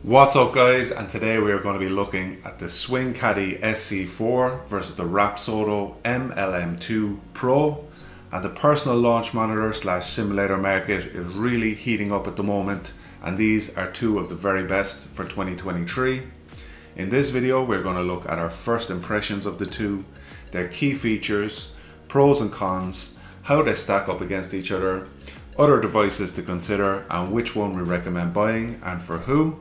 What's up guys, and today we are going to be looking at the Caddie SC4 versus the Rapsodo MLM2 Pro. And the personal launch monitor / simulator market is really heating up at the moment, and these are two of the very best for 2023. In this video we're going to look at our first impressions of the two, their key features, pros and cons, how they stack up against each other, other devices to consider, and which one we recommend buying and for who.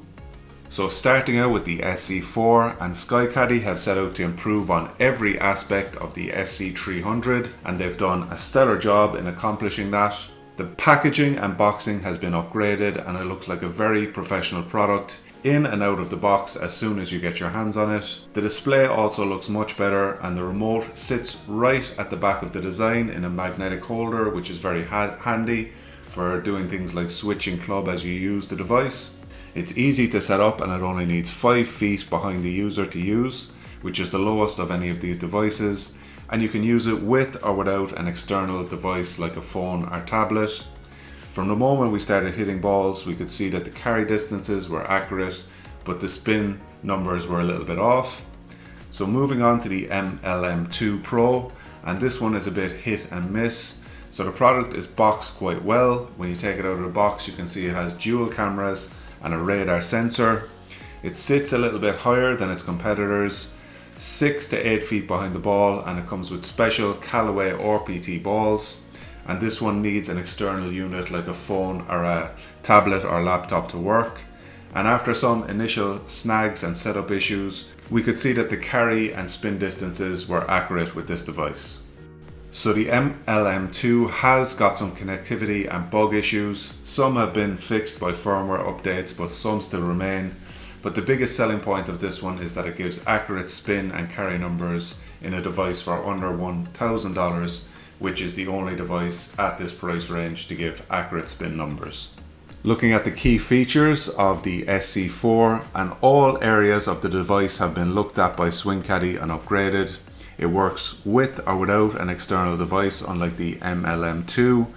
So starting out with the SC4, and Caddie have set out to improve on every aspect of the SC300, and they've done a stellar job in accomplishing that. The packaging and boxing has been upgraded and it looks like a very professional product in and out of the box as soon as you get your hands on it. The display also looks much better, and the remote sits right at the back of the design in a magnetic holder, which is very handy for doing things like switching club as you use the device. It's easy to set up and it only needs 5 feet behind the user to use, which is the lowest of any of these devices, and you can use it with or without an external device like a phone or tablet. From the moment we started hitting balls, we could see that the carry distances were accurate, but the spin numbers were a little bit off. So moving on to the MLM2 Pro, and this one is a bit hit and miss. So the product is boxed quite well. When you take it out of the box, you can see it has dual cameras and a radar sensor. It sits a little bit higher than its competitors, 6 to 8 feet behind the ball, and it comes with special Callaway RPT balls. And this one needs an external unit like a phone or a tablet or laptop to work. And after some initial snags and setup issues, we could see that the carry and spin distances were accurate with this device. So the MLM2 has got some connectivity and bug issues. Some have been fixed by firmware updates, but some still remain. But the biggest selling point of this one is that it gives accurate spin and carry numbers in a device for under $1,000, which is the only device at this price range to give accurate spin numbers. Looking at the key features of the SC4, and all areas of the device have been looked at by Caddie and upgraded. It works with or without an external device, unlike the MLM2,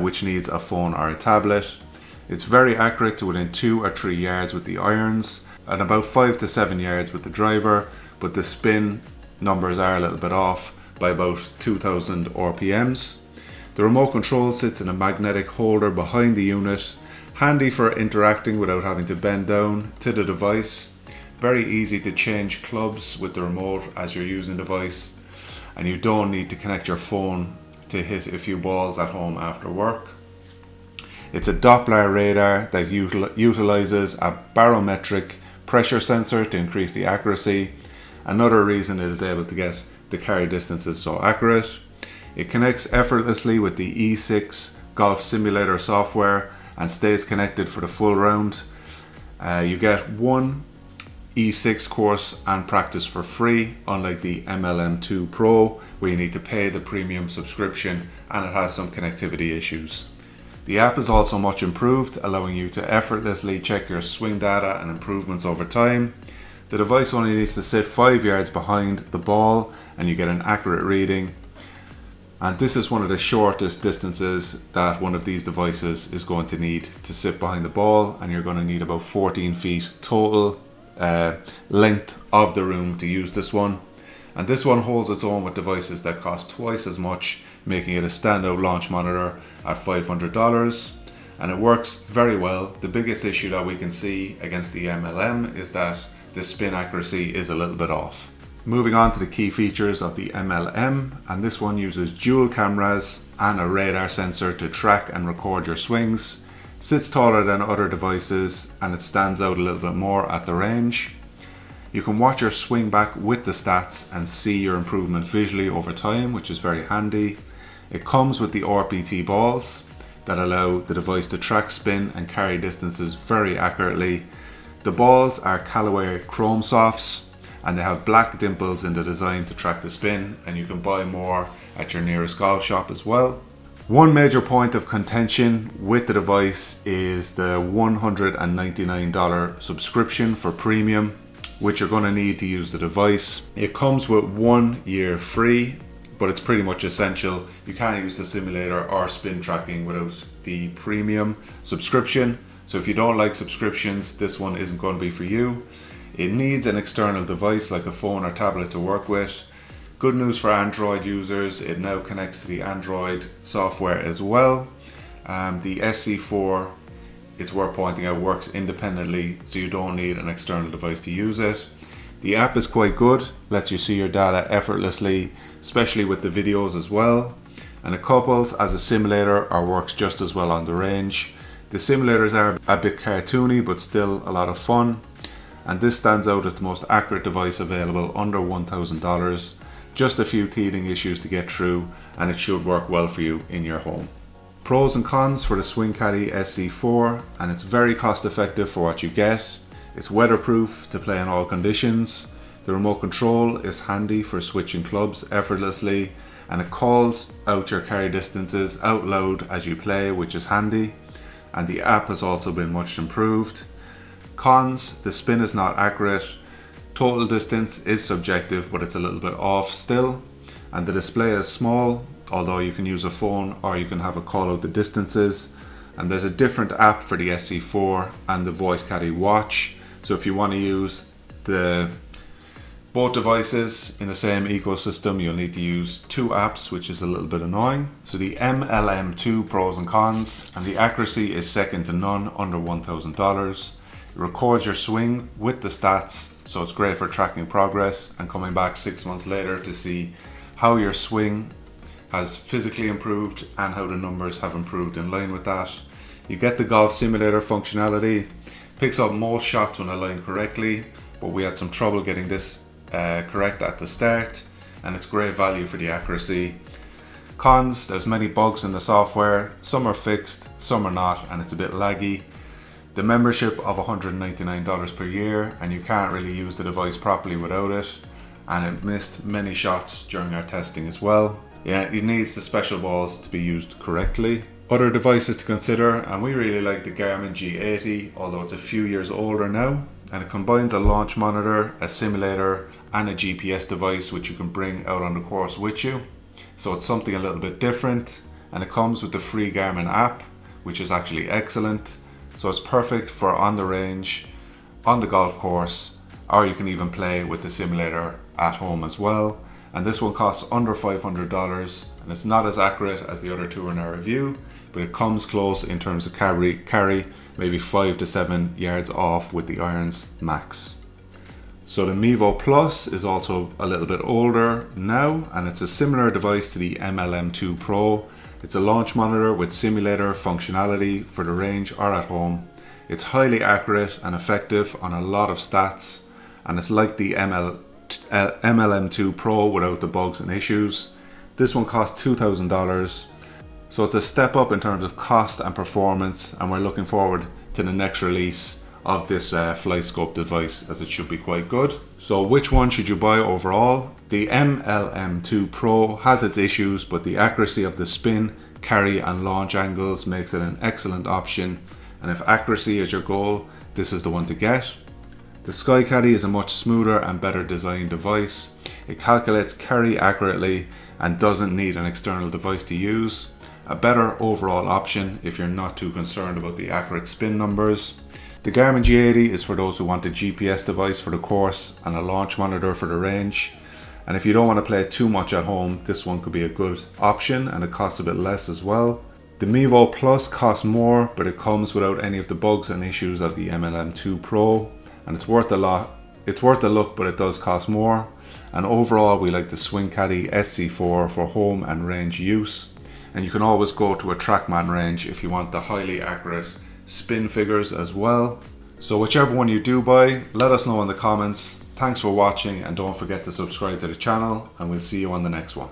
which needs a phone or a tablet. It's very accurate to within 2 or 3 yards with the irons, and about 5 to 7 yards with the driver, but the spin numbers are a little bit off by about 2000 RPMs. The remote control sits in a magnetic holder behind the unit, handy for interacting without having to bend down to the device. Very easy to change clubs with the remote as you're using the device, and you don't need to connect your phone to hit a few balls at home after work. It's a Doppler radar that utilizes a barometric pressure sensor to increase the accuracy. Another reason it is able to get the carry distances so accurate. It connects effortlessly with the E6 golf simulator software and stays connected for the full round. You get one E6 course and practice for free, unlike the MLM2 Pro where you need to pay the premium subscription and it has some connectivity issues. The app is also much improved, allowing you to effortlessly check your swing data and improvements over time. The device only needs to sit 5 yards behind the ball and you get an accurate reading. And this is one of the shortest distances that one of these devices is going to need to sit behind the ball, and you're going to need about 14 feet total length of the room to use this one. And this one holds its own with devices that cost twice as much, making it a standout launch monitor at $500, and it works very well. The biggest issue that we can see against the MLM is that the spin accuracy is a little bit off. Moving on to the key features of the MLM, and this one uses dual cameras and a radar sensor to track and record your swings. Sits taller than other devices and it stands out a little bit more at the range. You can watch your swing back with the stats and see your improvement visually over time, which is very handy. It comes with the RPT balls that allow the device to track spin and carry distances very accurately. The balls are Callaway Chrome Softs and they have black dimples in the design to track the spin, and you can buy more at your nearest golf shop as well. One major point of contention with the device is the $199 subscription for premium, which you're going to need to use the device. It comes with 1 year free, but it's pretty much essential. You can't use the simulator or spin tracking without the premium subscription. So if you don't like subscriptions, this one isn't going to be for you. It needs an external device like a phone or tablet to work with. Good news for Android users, it now connects to the Android software as well. The SC4, it's worth pointing out, works independently, so you don't need an external device to use it. The app is quite good, lets you see your data effortlessly, especially with the videos as well. And it couples as a simulator or works just as well on the range. The simulators are a bit cartoony, but still a lot of fun. And this stands out as the most accurate device available under $1,000. Just a few teething issues to get through, and it should work well for you in your home. Pros and cons for the Swing Caddie SC4, and it's very cost effective for what you get. It's weatherproof to play in all conditions. The remote control is handy for switching clubs effortlessly, and it calls out your carry distances out loud as you play, which is handy. And the app has also been much improved. Cons, the spin is not accurate. Total distance is subjective, but it's a little bit off still. And the display is small, although you can use a phone or you can have a call out the distances. And there's a different app for the SC4 and the Voice Caddie Watch. So if you want to use both devices in the same ecosystem, you'll need to use two apps, which is a little bit annoying. So the MLM2 pros and cons, and the accuracy is second to none under $1,000. It records your swing with the stats, so it's great for tracking progress and coming back 6 months later to see how your swing has physically improved and how the numbers have improved in line with that. You get the golf simulator functionality, picks up most shots when aligned correctly, but we had some trouble getting this correct at the start, and it's great value for the accuracy. Cons, there's many bugs in the software, some are fixed, some are not, and it's a bit laggy. The membership of $199 per year, and you can't really use the device properly without it, and it missed many shots during our testing as well. Yeah, it needs the special balls to be used correctly. Other devices to consider, and we really like the Garmin G80, although it's a few years older now, and it combines a launch monitor, a simulator, and a GPS device which you can bring out on the course with you. So it's something a little bit different, and it comes with the free Garmin app, which is actually excellent. So it's perfect for on the range, on the golf course, or you can even play with the simulator at home as well. And this one costs under $500, and it's not as accurate as the other two in our review, but it comes close in terms of carry, maybe 5 to 7 yards off with the irons max. So the Mevo Plus is also a little bit older now, and it's a similar device to the MLM2 Pro. It's a launch monitor with simulator functionality for the range or at home. It's highly accurate and effective on a lot of stats, and it's like the MLM2 Pro without the bugs and issues. This one costs $2,000, so it's a step up in terms of cost and performance, and we're looking forward to the next release of this flight scope device, as it should be quite good. So which one should you buy overall? The MLM2 Pro has its issues, but the accuracy of the spin, carry and launch angles makes it an excellent option, and if accuracy is your goal, this is the one to get. The Sky Caddie is a much smoother and better designed device. It calculates carry accurately and doesn't need an external device to use. A better overall option if you're not too concerned about the accurate spin numbers. The Garmin G80 is for those who want a GPS device for the course and a launch monitor for the range. And if you don't want to play too much at home, this one could be a good option, and it costs a bit less as well. The Mevo Plus costs more, but it comes without any of the bugs and issues of the MLM2 Pro, and it's worth a look, but it does cost more. And overall, we like the Swing Caddie SC4 for home and range use. And you can always go to a TrackMan range if you want the highly accurate spin figures as well. So whichever one you do buy, let us know in the comments. Thanks for watching, and don't forget to subscribe to the channel, and we'll see you on the next one.